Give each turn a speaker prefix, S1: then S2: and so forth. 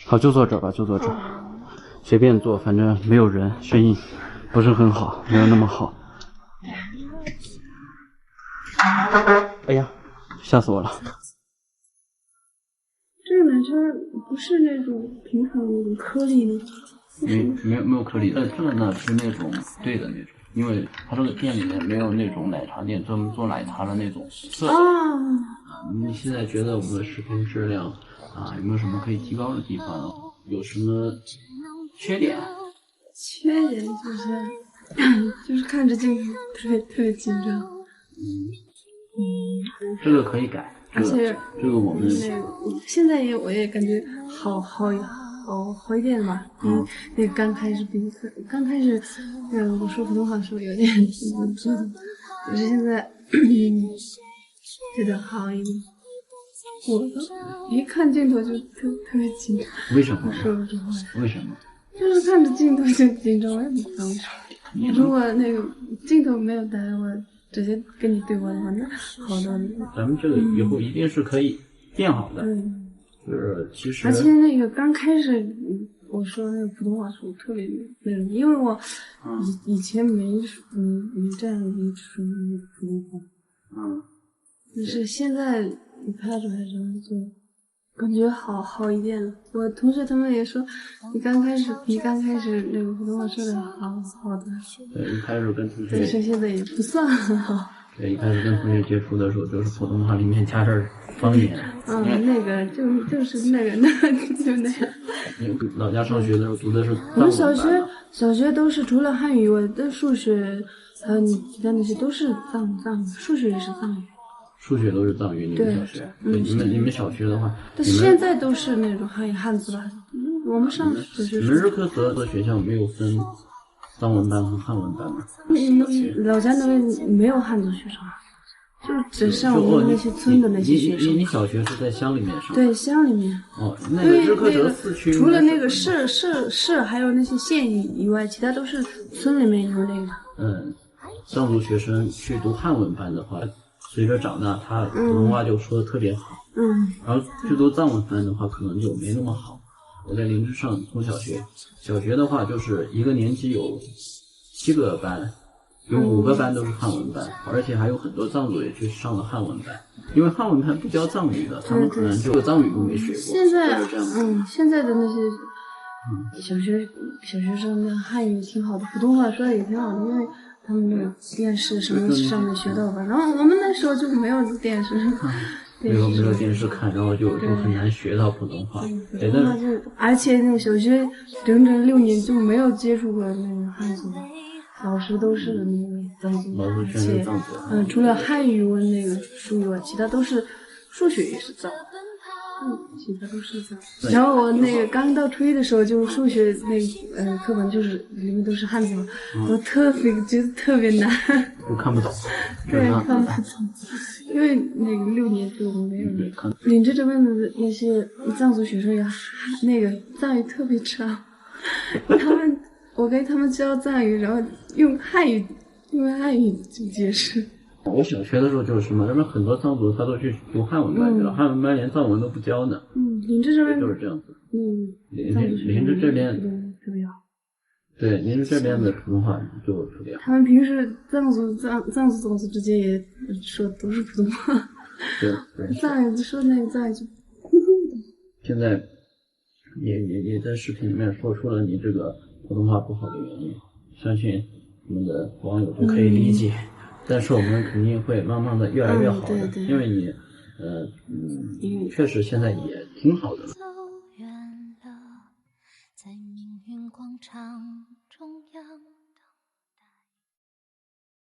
S1: 好，就坐这儿吧，就坐这儿，随便坐，反正没有人，声音不是很好，没有那么好。哎呀，吓死我了！
S2: 这个奶茶不是那种平常那种颗粒的，
S1: 没有颗粒，这个呢是那种对的那种，因为它这个店里面没有那种奶茶店专门做奶茶的那种色彩。你现在觉得我们的视频质量有没有什么可以提高的地方？有什么缺点？
S2: 缺点就是看着镜头特别紧张。
S1: 这个可以改，
S2: 而且
S1: 这个我们
S2: 现在我也感觉好一点吧。那刚开始我说普通话的时候有点可是现在觉得好一点。我一看镜头就特别紧张。
S1: 为什么？
S2: 说不出话。
S1: 为什么？
S2: 就是看着镜头就紧张，我也不知道为什么。如果那个镜头没有带我直接跟你对话的话，那好多。
S1: 咱们这个以后一定是可以变好的。就是其实。
S2: 而且那个刚开始我说那个普通话时候特别那种，因为我以前没这样一说普通话。就是现在你拍出来之后就感觉好一点了。我同学他们也说，你刚开始那个普通话说的好的。
S1: 对，一开始跟同学。
S2: 但是现在也不算很好。
S1: 对，一开始跟同学接触的时候，就是普通话里面加点方言。
S2: 那个就是那个就那样。
S1: 你老家上学的时候读的是
S2: 我们小学都是除了汉语，我的数学还有其他那些都是藏语，数学也是藏语。
S1: 数学都是藏语，你们小学？对，你们小学的话，
S2: 但是现在都是那种汉字吧。我们上小学。
S1: 你们日喀则的学校没有分藏文班和汉文班吗？
S2: 老家那边没有汉族学生，就只上我们那些村的那些学生。
S1: 你小学是在乡里面上？
S2: 对，乡里面。
S1: 那个日喀则4区
S2: 除了那个市还有那些县以外，其他都是村里面有那个。
S1: 藏族学生去读汉文班的话，随着长大，他普通话就说的特别好。然后去读藏文班的话，可能就没那么好。我在林芝上从小学的话，就是一个年级有7个班，有5个班都是汉文班，而且还有很多藏族也去上了汉文班。因为汉文班不教藏语的，他们可能就藏语都没学过。
S2: 现在的那些小学生的汉语挺好的，普通话说的也挺好的，因为他们那个电视什么上面学到吧。然后我们那时候就没有电视。
S1: 没有电视看，然后就很难学到普通话。对，但是
S2: 而且那个小学整6年就没有接触过那个汉族，老师都是那个藏族，
S1: 老师全是藏族。
S2: 除了汉语文那个书以外，其他都是数学也是藏。其他都是藏。然后我那个刚到初一的时候，就数学那个课本就是里面都是汉字嘛，我觉得特别难。
S1: 我看不懂。
S2: 对，看不懂。因为那个6年就没有人。林芝这边的那些藏族学生呀，那个藏语特别差。我给他们教藏语，然后用汉语去解释。
S1: 我小学的时候就是什么，那边很多藏族他都去读汉文班去了，汉文班连藏文都不教呢。
S2: 林芝这边
S1: 就是这样子。
S2: 林
S1: 芝这边
S2: 特别好。
S1: 对，林芝这边的普通话就特别好。
S2: 他们平时藏族之间也说都是普通话。
S1: 对。
S2: 藏语说那个藏语就。
S1: 现在也在视频里面说出了你这个普通话不好的原因，相信我们的网友都可以理解。但是我们肯定会慢慢的越来越好的，因为你确实现在也挺好的了。
S3: 在命运广场中央